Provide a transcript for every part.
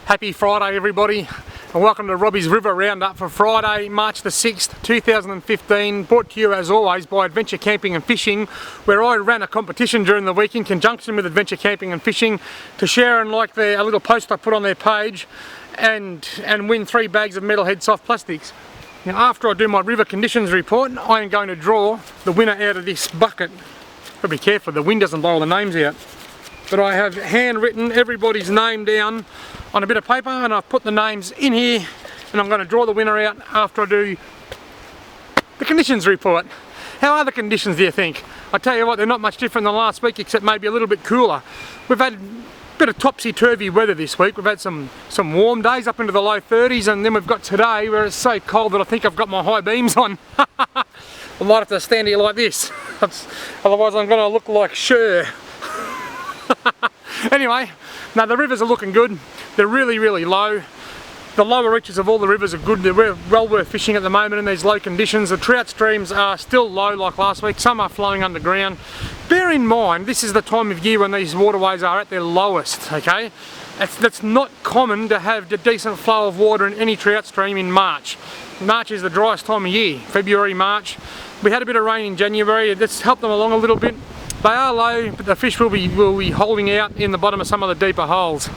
Happy Friday everybody, and welcome to Robbie's River Roundup for Friday, March the 6th, 2015, brought to you as always by Adventure Camping and Fishing, where I ran a competition during the week in conjunction with Adventure Camping and Fishing to share and like a little post I put on their page and win 3 bags of Metalhead soft plastics. Now after I do my river conditions report, I am going to draw the winner out of this bucket. Gotta be careful, the wind doesn't blow all the names out. But I have handwritten everybody's name down on a bit of paper, and I've put the names in here, and I'm going to draw the winner out after I do the conditions report. How are the conditions, do you think? I tell you what, they're not much different than last week, except maybe a little bit cooler. We've had a bit of topsy-turvy weather this week. We've had some warm days up into the low 30s, and then we've got today where it's so cold that I think I've got my high beams on. I might have to stand here like this, otherwise I'm going to look like Cher. Anyway, now the rivers are looking good. They're really low. The lower reaches of all the rivers are good. They're well worth fishing at the moment in these low conditions. The trout streams are still low like last week. Some are flowing underground. Bear in mind, this is the time of year when these waterways are at their lowest, okay? That's not common to have a decent flow of water in any trout stream in March. March is the driest time of year, February, March. We had a bit of rain in January. That's helped them along a little bit. They are low, but the fish will be holding out in the bottom of some of the deeper holes.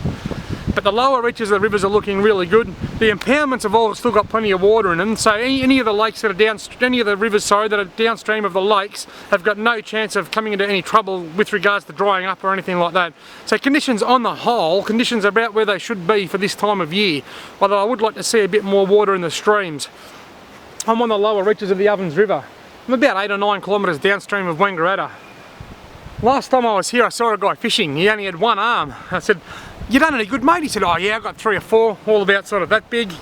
But the lower reaches of the rivers are looking really good. The impoundments have all still got plenty of water in them, so any of the lakes that are any of the rivers, sorry, that are downstream of the lakes have got no chance of coming into any trouble with regards to drying up or anything like that. So conditions on the whole, conditions are about where they should be for this time of year, although I would like to see a bit more water in the streams. I'm on the lower reaches of the Ovens River. I'm about 8 or 9 kilometres downstream of Wangaratta. Last time I was here I saw a guy fishing. He only had one arm. I said, "You done any good, mate?" He said, "Oh yeah, I got 3 or 4, all about sort of that big."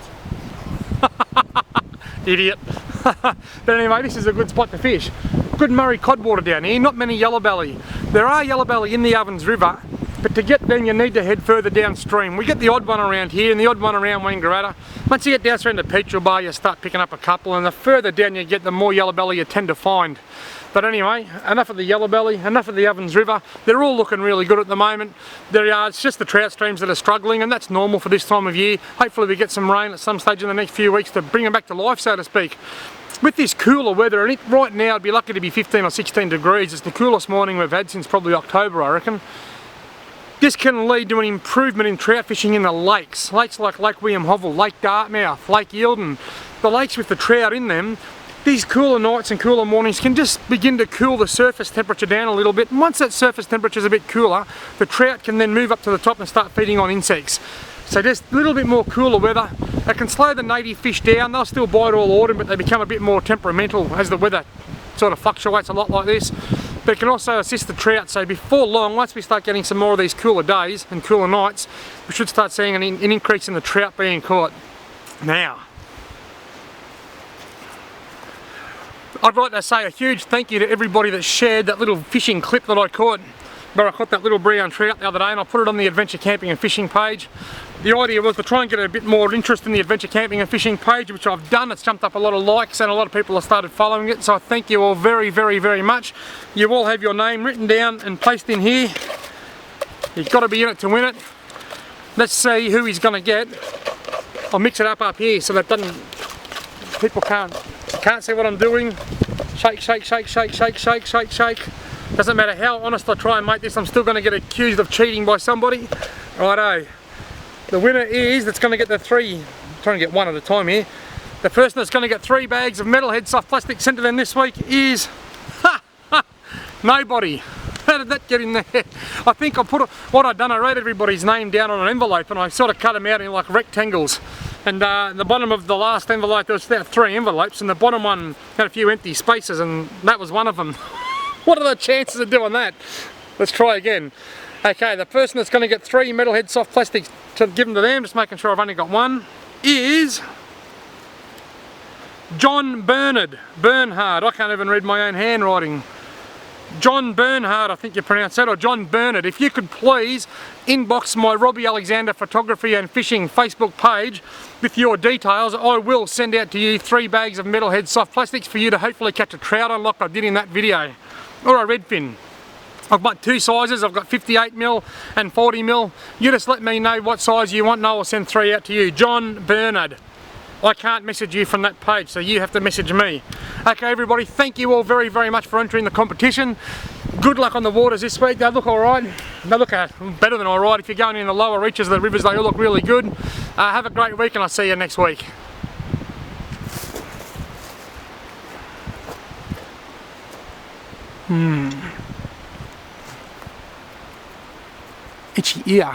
Idiot. But anyway, this is a good spot to fish. Good Murray cod water down here, not many yellow belly. There are yellow belly in the Ovens River, but to get them you need to head further downstream. We get the odd one around here and the odd one around Wangaratta. Once you get downstream to Petrel Bar you start picking up a couple, and the further down you get the more yellow belly you tend to find. But anyway, enough of the yellow belly, enough of the Ovens River. They're all looking really good at the moment. It's just the trout streams that are struggling, and that's normal for this time of year. Hopefully we get some rain at some stage in the next few weeks to bring them back to life, so to speak. With this cooler weather, and right now it'd be lucky to be 15 or 16 degrees. It's the coolest morning we've had since probably October, I reckon. This can lead to an improvement in trout fishing in the lakes. Lakes like Lake William Hovell, Lake Dartmouth, Lake Eildon. The lakes with the trout in them, these cooler nights and cooler mornings can just begin to cool the surface temperature down a little bit. And once that surface temperature is a bit cooler, the trout can then move up to the top and start feeding on insects. So just a little bit more cooler weather. It can slow the native fish down. They'll still bite all autumn, but they become a bit more temperamental as the weather sort of fluctuates a lot like this. But it can also assist the trout. So before long, once we start getting some more of these cooler days and cooler nights, we should start seeing an increase in the trout being caught. Now, I'd like to say a huge thank you to everybody that shared that little fishing clip that I caught, where I caught that little brown trout the other day, and I put it on the Adventure Camping and Fishing page. The idea was to try and get a bit more interest in the Adventure Camping and Fishing page, which I've done. It's jumped up a lot of likes and a lot of people have started following it, so I thank you all very much. You all have your name written down and placed in here. You've got to be in it to win it. Let's see who he's going to get. I'll mix it up here so that people can't see what I'm doing. Shake. Doesn't matter how honest I try and make this, I'm still going to get accused of cheating by somebody. Righto. The winner is, that's going to get the 3, I'm trying to get one at a time here. The person that's going to get 3 bags of Metalhead soft plastic sent to them this week is, nobody. How did that get in there? I think what I'd done, I wrote everybody's name down on an envelope and I sort of cut them out in like rectangles. And the bottom of the last envelope, there was about 3 envelopes, and the bottom one had a few empty spaces, and that was one of them. What are the chances of doing that? Let's try again. Okay, the person that's going to get 3 Metalhead soft plastics to give them to them, just making sure I've only got one, is John Bernhard. I can't even read my own handwriting. John Bernhard, I think you pronounce that, or John Bernhard. If you could please inbox my Robbie Alexander Photography and Fishing Facebook page with your details, I will send out to you 3 bags of Metalhead soft plastics for you to hopefully catch a trout on like I did in that video, or a redfin. I've got two sizes, I've got 58mm and 40mm. You just let me know what size you want and I will send 3 out to you. John Bernard. I can't message you from that page, so you have to message me. Okay everybody, thank you all very, very much for entering the competition. Good luck on the waters this week. They look alright. They look better than alright. If you're going in the lower reaches of the rivers, they all look really good. Have a great week and I'll see you next week. Itchy ear.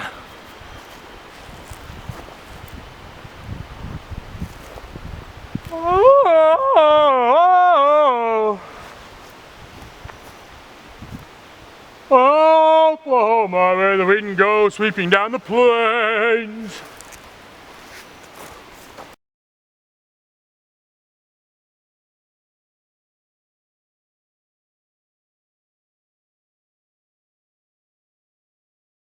Oklahoma, where the wind goes sweeping down the plains.